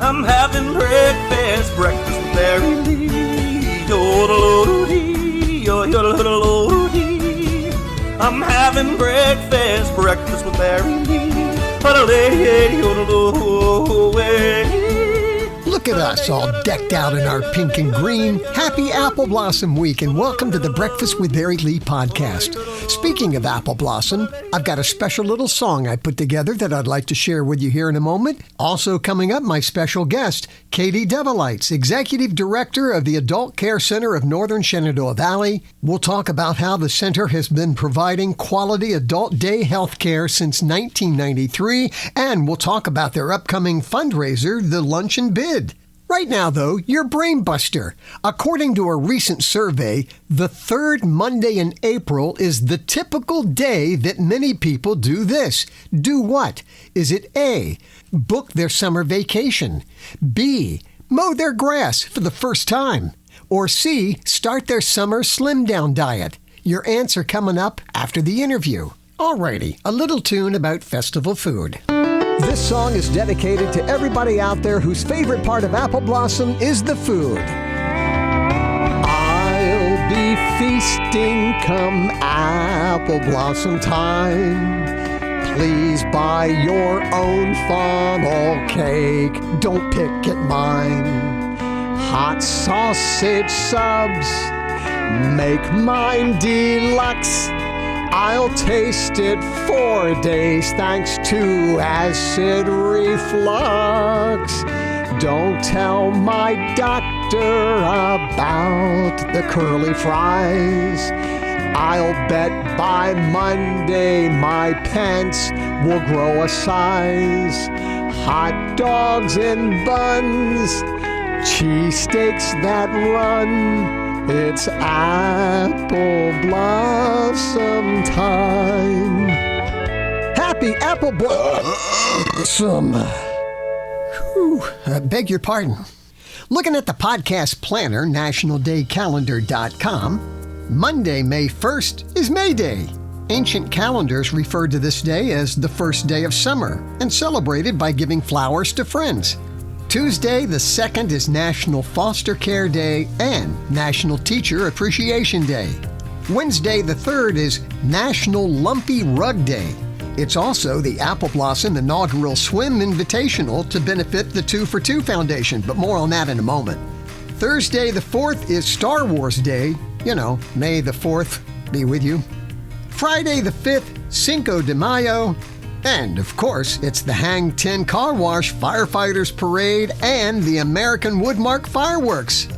I'm having breakfast with Mary Lee. Yodeloo-dee, yodeloo-dee. I'm having breakfast with Mary Lee. Look at us, all decked out in our pink and green. Happy Apple Blossom Week, and welcome to the Breakfast with Mary Lee podcast. Speaking of Apple Blossom, I've got a special little song I put together that I'd like to share with you here in a moment. Also coming up, my special guest, Katie Devilites, Executive Director of the Adult Care Center of Northern Shenandoah Valley. We'll talk about how the center has been providing quality adult day health care since 1993, and we'll talk about their upcoming fundraiser, the Lunch and Bid. Right now, though, your brain buster. According to a recent survey, the third Monday in April is the typical day that many people do this. Do what? Is it A, book their summer vacation, B, mow their grass for the first time, or C, start their summer slim down diet? Your answer coming up after the interview. Alrighty, a little tune about festival food. This song is dedicated to everybody out there whose favorite part of Apple Blossom is the food. I'll be feasting come Apple Blossom time. Please buy your own funnel cake. Don't pick at mine. Hot sausage subs. Make mine deluxe. I'll taste it 4 days thanks to acid reflux. Don't tell my doctor about the curly fries. I'll bet by Monday my pants will grow a size. Hot dogs and buns, cheesesteaks that run. It's Apple Blossom time. Happy Apple Blossom. Beg your pardon. Looking at the podcast planner, nationaldaycalendar.com, Monday, May 1st is May Day. Ancient calendars referred to this day as the first day of summer and celebrated by giving flowers to friends. Tuesday, the 2nd, is National Foster Care Day and National Teacher Appreciation Day. Wednesday, the 3rd, is National Lumpy Rug Day. It's also the Apple Blossom inaugural swim invitational to benefit the 2 for 2 Foundation, but more on that in a moment. Thursday, the 4th, is Star Wars Day. You know, May the 4th be with you. Friday, the 5th, Cinco de Mayo. And, of course, it's the Hang 10 Car Wash Firefighters Parade and the American Woodmark Fireworks.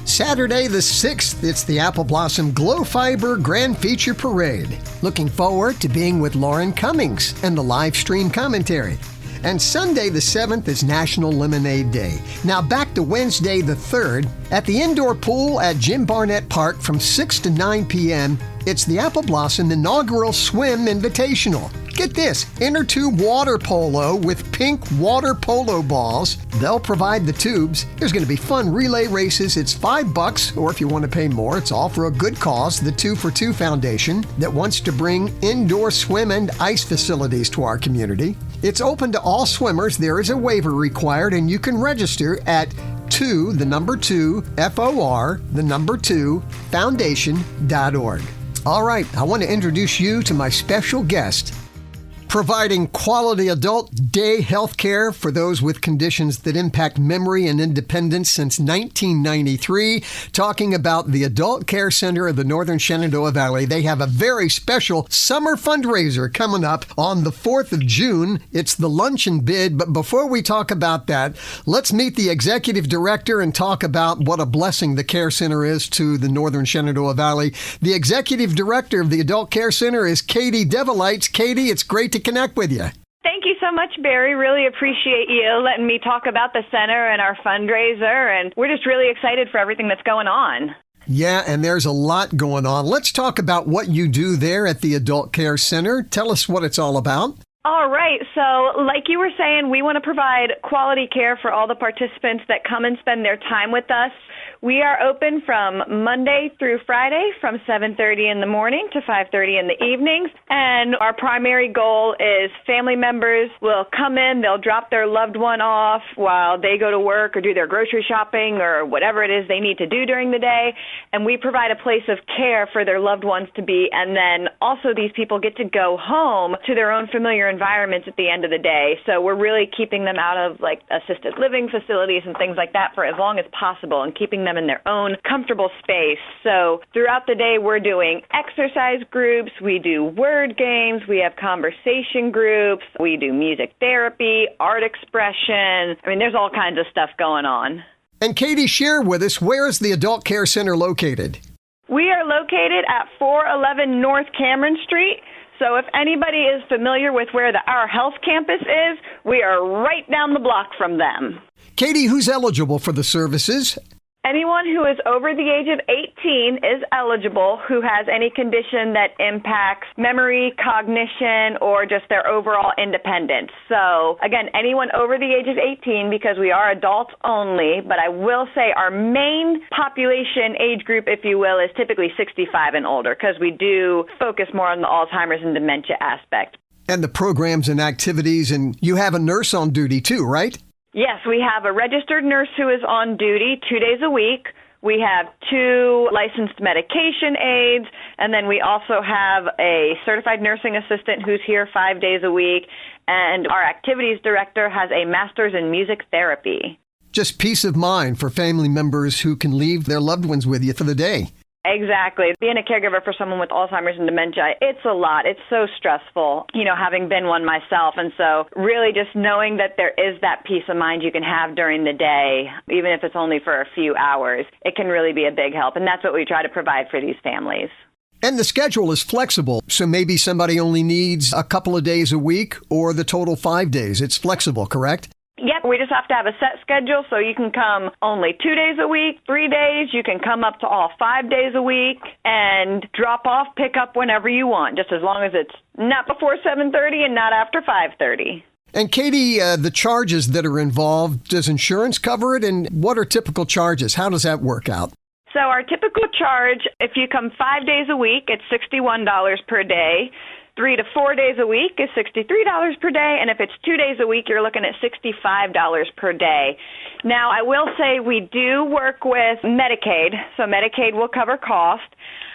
Saturday the 6th, it's the Apple Blossom Glow Fiber Grand Feature Parade. Looking forward to being with Lauren Cummings and the live stream commentary. And Sunday the 7th is National Lemonade Day. Now back to Wednesday the 3rd. At the indoor pool at Jim Barnett Park from 6 to 9 p.m., it's the Apple Blossom inaugural swim invitational. Get this, inner tube water polo with pink water polo balls. They'll provide the tubes. There's going to be fun relay races. It's $5, or if you want to pay more, it's all for a good cause, the 2 for 2 Foundation, that wants to bring indoor swim and ice facilities to our community. It's open to all swimmers. There is a waiver required, and you can register at 2, the number 2, FOR, the number 2, foundation.org. All right, I want to introduce you to my special guest, providing quality adult day health care for those with conditions that impact memory and independence since 1993. Talking about the Adult Care Center of the Northern Shenandoah Valley. They have a very special summer fundraiser coming up on the 4th of June. It's the Lunch and Bid. But before we talk about that, let's meet the executive director and talk about what a blessing the Care Center is to the Northern Shenandoah Valley. The executive director of the Adult Care Center is Katie Devilites. Katie, it's great to connect with you. Thank you so much, Barry. Really appreciate you letting me talk about the center and our fundraiser, and we're just really excited for everything that's going on. Yeah, and there's a lot going on. Let's talk about what you do there at the Adult Care Center. Tell us what it's all about. All right. So like you were saying, we want to provide quality care for all the participants that come and spend their time with us. We are open from Monday through Friday from 7:30 in the morning to 5:30 in the evenings. And our primary goal is family members will come in, they'll drop their loved one off while they go to work or do their grocery shopping or whatever it is they need to do during the day. And we provide a place of care for their loved ones to be. And then also these people get to go home to their own familiar environments at the end of the day. So we're really keeping them out of like assisted living facilities and things like that for as long as possible and keeping them in their own comfortable space. So throughout the day, we're doing exercise groups, we do word games, we have conversation groups, we do music therapy, art expression. I mean, there's all kinds of stuff going on. And Katie, share with us, where is the Adult Care Center located? We are located at 411 North Cameron Street. So if anybody is familiar with where our health campus is, we are right down the block from them. Katie, who's eligible for the services? Anyone who is over the age of 18 is eligible who has any condition that impacts memory, cognition, or just their overall independence. So, again, anyone over the age of 18 because we are adults only, but I will say our main population age group, if you will, is typically 65 and older because we do focus more on the Alzheimer's and dementia aspect. And the programs and activities, and you have a nurse on duty too, right? Yes, we have a registered nurse who is on duty 2 days a week. We have 2 licensed medication aides, and then we also have a certified nursing assistant who's here 5 days a week, and our activities director has a master's in music therapy. Just peace of mind for family members who can leave their loved ones with you for the day. Exactly. Being a caregiver for someone with Alzheimer's and dementia, it's a lot. It's so stressful, having been one myself. And so really just knowing that there is that peace of mind you can have during the day, even if it's only for a few hours, it can really be a big help. And that's what we try to provide for these families. And the schedule is flexible. So maybe somebody only needs a couple of days a week or the total 5 days. It's flexible, correct? Yep, we just have to have a set schedule, so you can come only 2 days a week, 3 days, you can come up to all 5 days a week, and drop off, pick up whenever you want, just as long as it's not before 7:30 and not after 5:30. And Katie, the charges that are involved, does insurance cover it? And what are typical charges? How does that work out? So our typical charge, if you come 5 days a week, it's $61 per day. 3 to 4 days a week is $63 per day, and if it's 2 days a week, you're looking at $65 per day. Now, I will say we do work with Medicaid, so Medicaid will cover cost.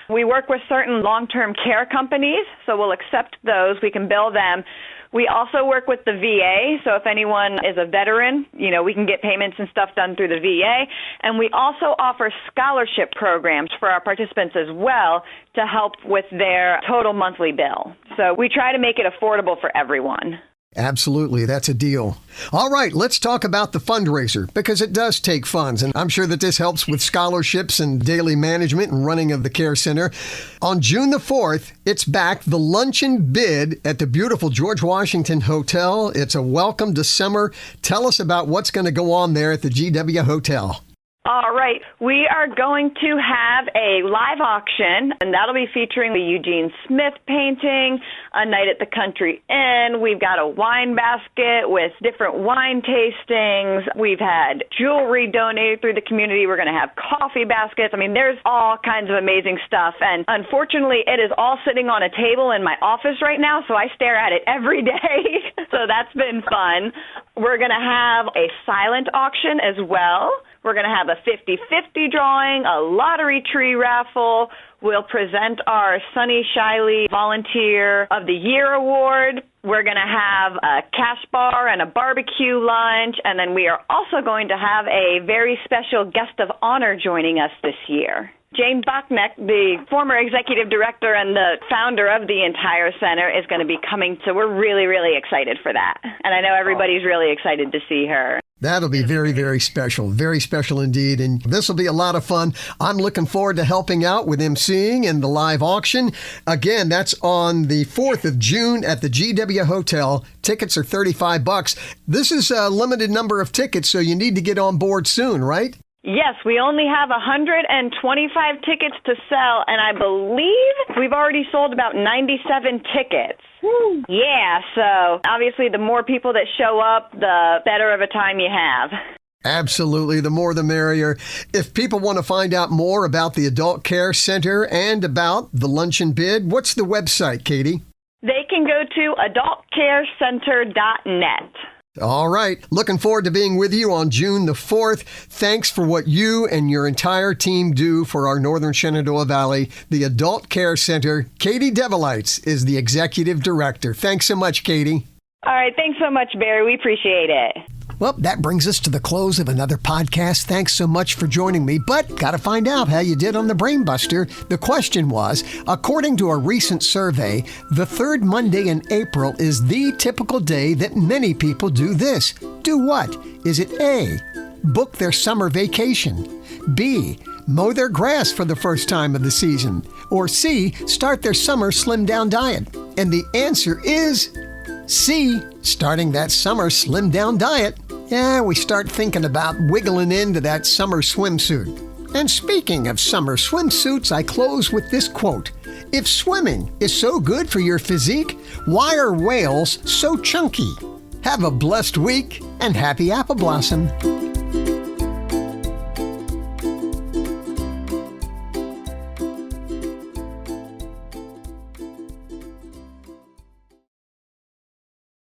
We work with certain long-term care companies, so we'll accept those. We can bill them. We also work with the VA, so if anyone is a veteran, we can get payments and stuff done through the VA. And we also offer scholarship programs for our participants as well to help with their total monthly bill. So we try to make it affordable for everyone. Absolutely. That's a deal. All right, let's talk about the fundraiser because it does take funds. And I'm sure that this helps with scholarships and daily management and running of the care center. On June the 4th, it's back, the luncheon bid at the beautiful George Washington Hotel. It's a welcome to summer. Tell us about what's going to go on there at the GW Hotel. All right. We are going to have a live auction, and that'll be featuring the Eugene Smith painting, a night at the Country Inn. We've got a wine basket with different wine tastings. We've had jewelry donated through the community. We're going to have coffee baskets. I mean, there's all kinds of amazing stuff. And unfortunately, it is all sitting on a table in my office right now, so I stare at it every day. So that's been fun. We're going to have a silent auction as well. We're going to have a 50-50 drawing, a lottery tree raffle. We'll present our Sunny Shiley Volunteer of the Year Award. We're going to have a cash bar and a barbecue lunch. And then we are also going to have a very special guest of honor joining us this year. Jane Bachneck, the former executive director and the founder of the entire center, is going to be coming. So we're really, really excited for that. And I know everybody's really excited to see her. That'll be very, very special indeed. And this will be a lot of fun. I'm looking forward to helping out with emceeing and the live auction. Again, that's on the 4th of June at the GW Hotel. Tickets are $35. This is a limited number of tickets, so you need to get on board soon, right? Yes, we only have 125 tickets to sell, and I believe we've already sold about 97 tickets. Woo. Yeah, so obviously the more people that show up, the better of a time you have. Absolutely. The more the merrier. If people want to find out more about the Adult Care Center and about the luncheon bid, what's the website, Katie? They can go to adultcarecenter.net. All right. Looking forward to being with you on June the 4th. Thanks for what you and your entire team do for our Northern Shenandoah Valley. The Adult Care Center. Katie Devilites is the executive director. Thanks so much, Katie. All right. Thanks so much, Barry. We appreciate it. Well, that brings us to the close of another podcast. Thanks so much for joining me, but got to find out how you did on the Brain Buster. The question was, according to a recent survey, the third Monday in April is the typical day that many people do this. Do what? Is it A, book their summer vacation, B, mow their grass for the first time of the season, or C, start their summer slim down diet? And the answer is C, starting that summer slim down diet. Yeah, we start thinking about wiggling into that summer swimsuit. And speaking of summer swimsuits, I close with this quote. If swimming is so good for your physique, why are whales so chunky? Have a blessed week and happy apple blossom.